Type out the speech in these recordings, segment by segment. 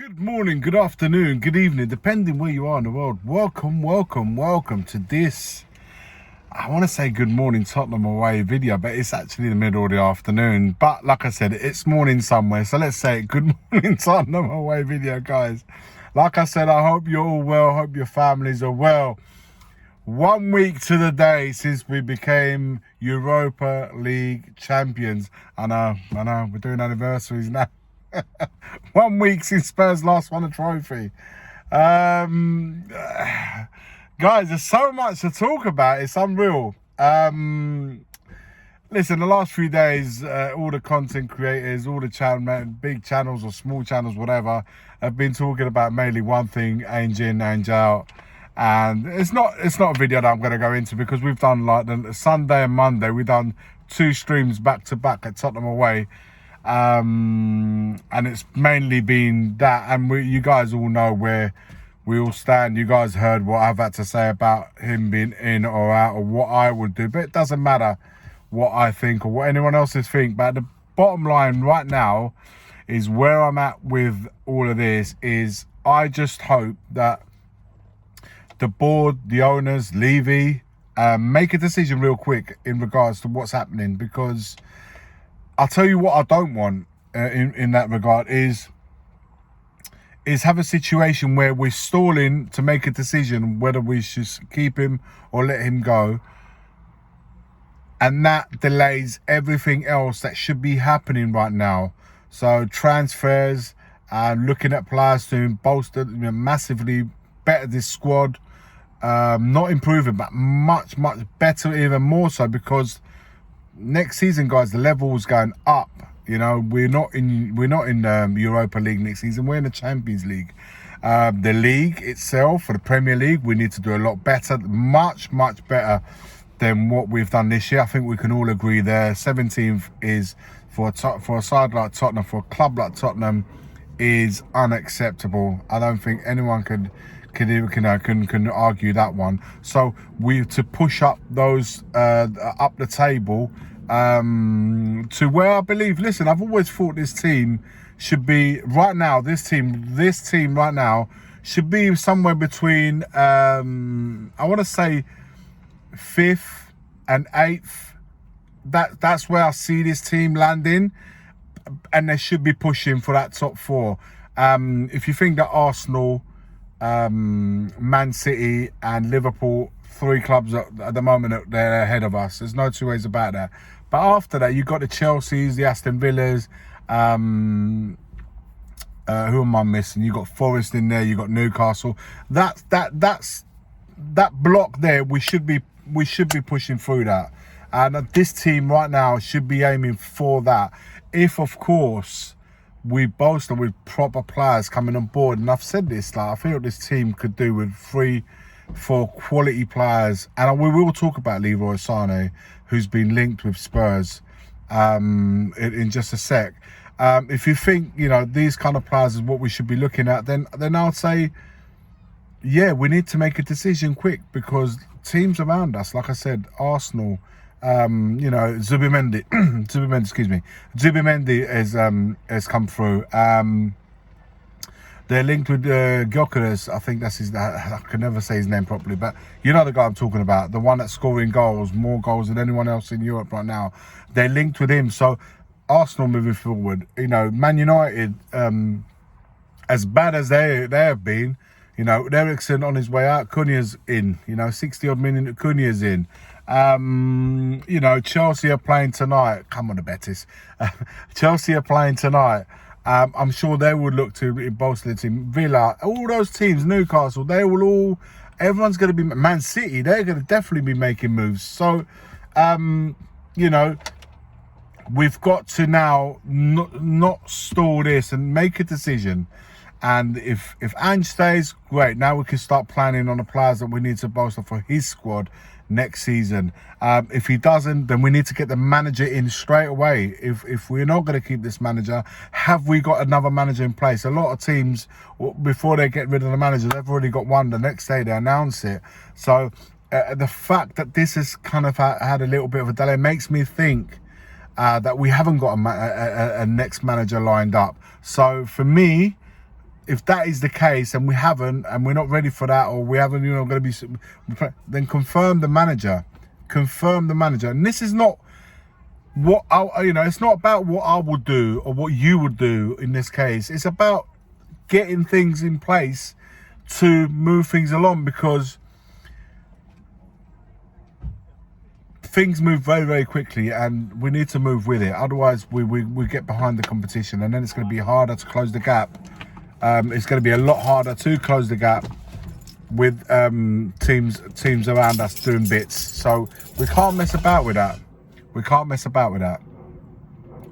Good morning, good afternoon, good evening, depending where you are in the world. Welcome to this, I want to say good morning Tottenham away video, but it's actually the middle of the afternoon. But like I said, it's morning somewhere, so let's say good morning Tottenham away video, guys. Like I said, I hope you're all well, hope your families are well. 1 week to the day since we became Europa League champions. I know, we're doing anniversaries now. 1 week since Spurs last won a trophy. Guys, there's so much to talk about. It's unreal. Listen, the last few days, all the content creators, all the big channels or small channels, whatever, have been talking about mainly one thing: Ange in, Ange out. And it's not a video that I'm going to go into, because we've done like the Sunday and Monday, we've done 2 streams back to back at Tottenham away. And it's mainly been that, and you guys all know where we all stand. You guys heard what I've had to say about him being in or out, or what I would do, but it doesn't matter what I think or what anyone else's think. But the bottom line right now is where I'm at with all of this is I just hope that the board, the owners, Levy, make a decision real quick in regards to what's happening, because I'll tell you what I don't want in that regard is have a situation where we're stalling to make a decision whether we should keep him or let him go, and that delays everything else that should be happening right now. So transfers, looking at players to bolster, massively better this squad, not improving but much better, even more so, because next season, guys, the level's going up. You know, we're not in Europa League next season. We're in the Champions League. The league itself, for the Premier League, we need to do a lot better, much better than what we've done this year. I think we can all agree there. 17th is for a side like Tottenham, for a club like Tottenham, is unacceptable. I don't think anyone can argue that one. So we to push up those up the table to where I believe. Listen, I've always thought this team should be right now. This team right now should be somewhere between I want to say 5th and 8th. That's where I see this team landing, and they should be pushing for that top 4. If you think that Arsenal, Man City and Liverpool, 3 clubs at the moment, they're ahead of us, there's no 2 ways about that. But after that, you've got the Chelseas, the Aston Villas, who am I missing? You've got Forest in there, you've got Newcastle. That's that block there. We should be pushing through that, and this team right now should be aiming for that, if of course we bolster with proper players coming on board. And I've said this, like, I feel this team could do with 3-4 quality players. And we will talk about Leroy Sane, who's been linked with Spurs, in just a sec. If you think, these kind of players is what we should be looking at, then I'll say, yeah, we need to make a decision quick, because teams around us, like I said, Arsenal, Zubimendi, Zubimendi has come through. They're linked with Gyökeres. I think that's his. I can never say his name properly, but you know the guy I'm talking about, the one that's scoring more goals than anyone else in Europe right now. They're linked with him. So Arsenal moving forward, Man United, as bad as they have been, Eriksen on his way out, Cunha's in, 60 odd million, Cunha's in. Chelsea are playing tonight. Come on, the Betis. Chelsea are playing tonight. I'm sure they would look to bolster the team. Villa, all those teams, Newcastle, everyone's going to be, Man City, they're going to definitely be making moves. So, we've got to now not stall this and make a decision. And if Ange stays, great. Now we can start planning on the players that we need to bolster for his squad next season. If he doesn't, then we need to get the manager in straight away. If we're not going to keep this manager, have we got another manager in place? A lot of teams, before they get rid of the manager, they've already got one. The next day they announce it. So the fact that this has kind of had a little bit of a delay makes me think that we haven't got a next manager lined up. So for me, if that is the case and we haven't, and we're not ready for that, or we haven't, going to be, then confirm the manager. Confirm the manager. And this is not what it's not about what I would do or what you would do in this case. It's about getting things in place to move things along, because things move very, very quickly and we need to move with it. Otherwise, we get behind the competition, and then it's going to be harder to close the gap. It's going to be a lot harder to close the gap with teams around us doing bits. So we can't mess about with that. We can't mess about with that.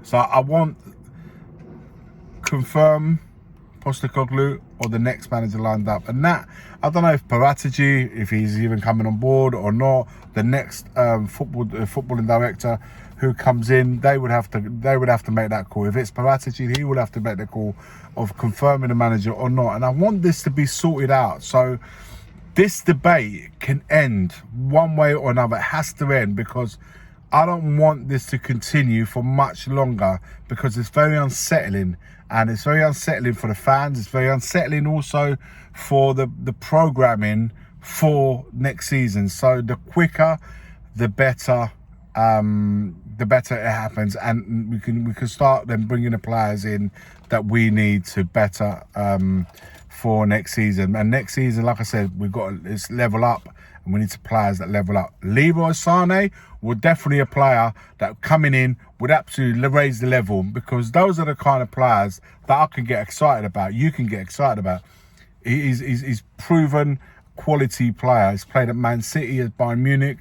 So I want confirm Postecoglou or the next manager lined up, and that I don't know if Paratici, if he's even coming on board or not. The next footballing director who comes in, they would have to make that call. If it's Paratici, he would have to make the call of confirming the manager or not. And I want this to be sorted out. So this debate can end one way or another. It has to end, because I don't want this to continue for much longer, because it's very unsettling, and it's very unsettling for the fans. It's very unsettling also for the programming for next season. So the quicker, the better. The better it happens, and we can start then bringing the players in that we need to better for next season. And next season, like I said, it's level up, and we need some players that level up. Leroy Sane will definitely a player that coming in would absolutely raise the level, because those are the kind of players that I can get excited about. You can get excited about. He's proven quality player. He's played at Man City, at Bayern Munich.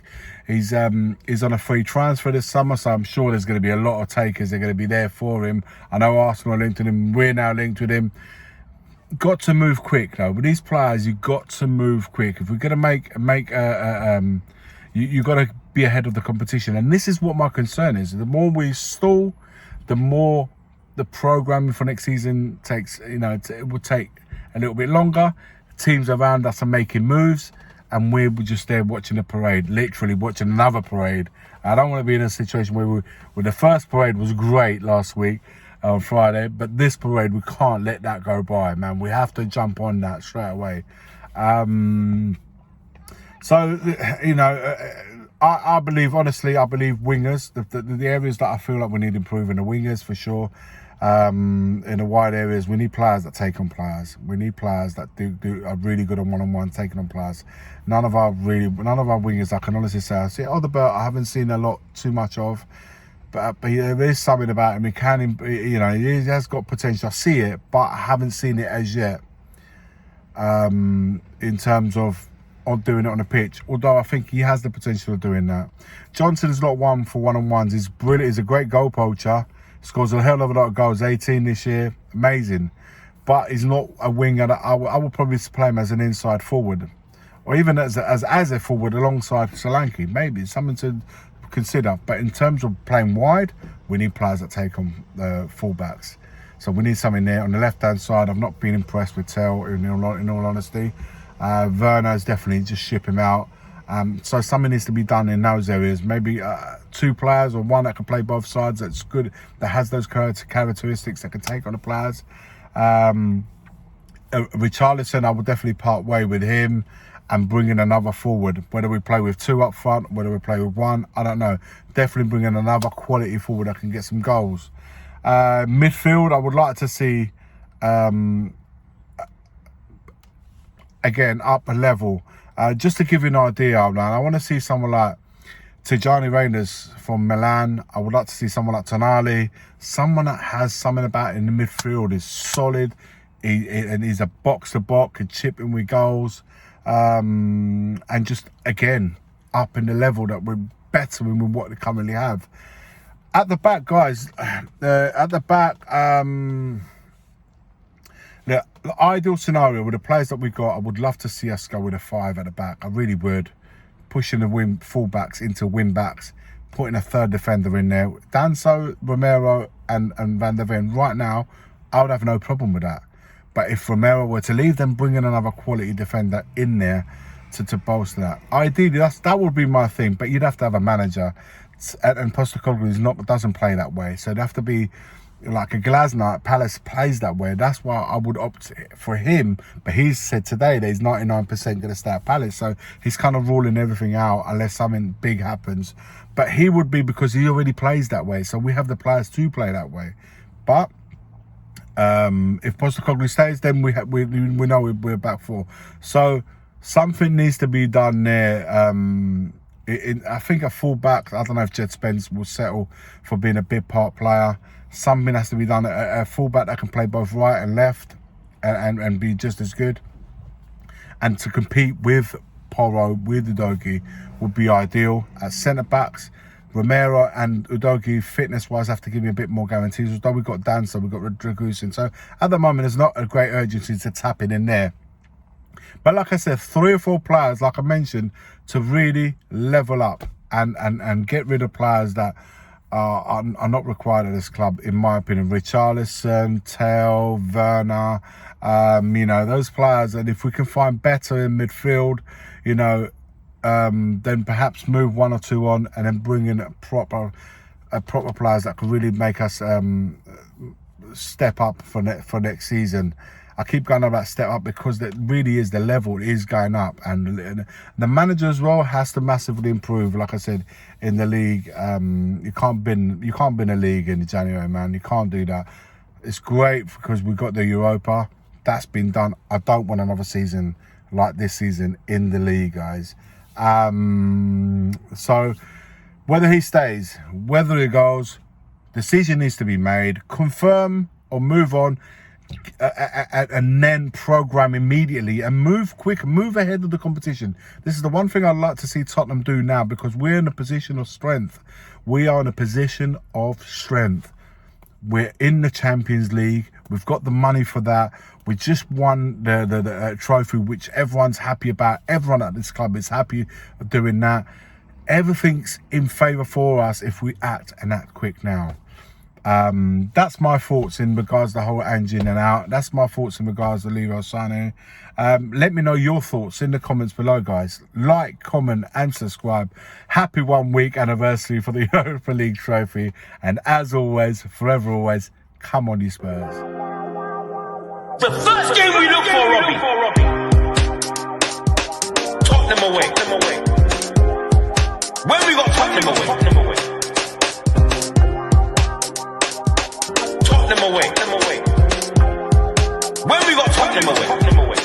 He's on a free transfer this summer, so I'm sure there's going to be a lot of takers. They're going to be there for him. I know Arsenal are linked with him. We're now linked with him. Got to move quick though. With these players, you got to move quick. If we're going to you got to be ahead of the competition. And this is what my concern is. The more we stall, the more the programming for next season takes. It will take a little bit longer. Teams around us are making moves, and we're just there watching a parade, literally watching another parade. I don't want to be in a situation where the first parade was great last week on Friday, but this parade, we can't let that go by, man. We have to jump on that straight away. I believe, honestly, wingers, the areas that I feel like we need improving, the wingers for sure. In the wide areas, we need players that take on players. We need players that are really good on one-on-one, taking on players. None of our wingers, I can honestly say, Odegaard, I haven't seen too much of, but there is something about him. He has got potential. I see it, but I haven't seen it as yet. In terms of doing it on the pitch, although I think he has the potential of doing that. Johnson's not one for one-on-ones. He's brilliant. He's a great goal poacher. Scores a hell of a lot of goals, 18 this year, amazing. But he's not a winger that I would probably play him as an inside forward, or even as a forward alongside Solanke. Maybe it's something to consider. But in terms of playing wide, we need players that take on the fullbacks. So we need something there on the left-hand side. I've not been impressed with Tell, in all honesty. Werner's definitely just ship him out. So something needs to be done in those areas. Maybe two players, or one that can play both sides, that's good, that has those characteristics that can take on the players. Richarlison, I would definitely part way with him and bring in another forward. Whether we play with two up front, whether we play with one, I don't know. Definitely bring in another quality forward that can get some goals. Midfield, I would like to see, again, up a level. Just to give you an idea, man, I want to see someone like Tijani Reinders from Milan. I would like to see someone like Tonali, someone that has something about in the midfield, is solid, and he's a box-to-box, can chip in with goals, and just, again, up in the level that we're better than what we currently have. At the back, guys, the ideal scenario with the players that we've got, I would love to see us go with a 5 at the back. I really would. Pushing the full-backs into wing-backs, putting a third defender in there. Danso, Romero and Van der Ven, right now, I would have no problem with that. But if Romero were to leave, then bring in another quality defender in there to bolster that. Ideally, that would be my thing, but you'd have to have a manager. And Postecoglou doesn't play that way. So it'd have to be like a Glasner at Palace plays that way. That's why I would opt for him. But he's said today that he's 99% going to stay at Palace. So he's kind of ruling everything out unless something big happens. But he would be, because he already plays that way. So we have the players to play that way. But if Postecoglou stays, then we know we're back 4. So something needs to be done there. I think a fullback, I don't know if Jed Spence will settle for being a big part player. Something has to be done. A fullback that can play both right and left and be just as good. And to compete with Porro, with Udogie, would be ideal. At centre-backs, Romero and Udogie, fitness-wise, have to give me a bit more guarantees. Although we've got Danso, we've got Dragusin. So at the moment, there's not a great urgency to tap in there. But like I said, 3 or 4 players, like I mentioned, to really level up and get rid of players that are not required at this club, in my opinion. Richarlison, Tell, Werner, those players. And if we can find better in midfield, then perhaps move 1 or 2 on and then bring in proper players that could really make us step up for next season. I keep going on about step up because that really is, the level is going up, and the manager as well has to massively improve. Like I said, in the league, you can't win a league in January, man. You can't do that. It's great because we got the Europa. That's been done. I don't want another season like this season in the league, guys. So whether he stays, whether he goes, decision needs to be made. Confirm or move on. And then program immediately and move quick, move ahead of the competition. This is the one thing I'd like to see Tottenham do now, because we're in a position of strength. We are in a position of strength. We're in the Champions League. We've got the money for that. We just won the trophy, which everyone's happy about. Everyone at this club is happy doing that. Everything's in favour for us if we act quick now. That's my thoughts in regards to the whole Ange in and out. That's my thoughts in regards to Leroy Sane. Let me know your thoughts in the comments below, guys. Like, comment and subscribe. Happy 1 week anniversary for the Europa League trophy. And as always, forever always, come on you Spurs. The first game we look for, Robbie. Tottenham away. When we got Tottenham away. Tottenham away. When we got Tottenham away.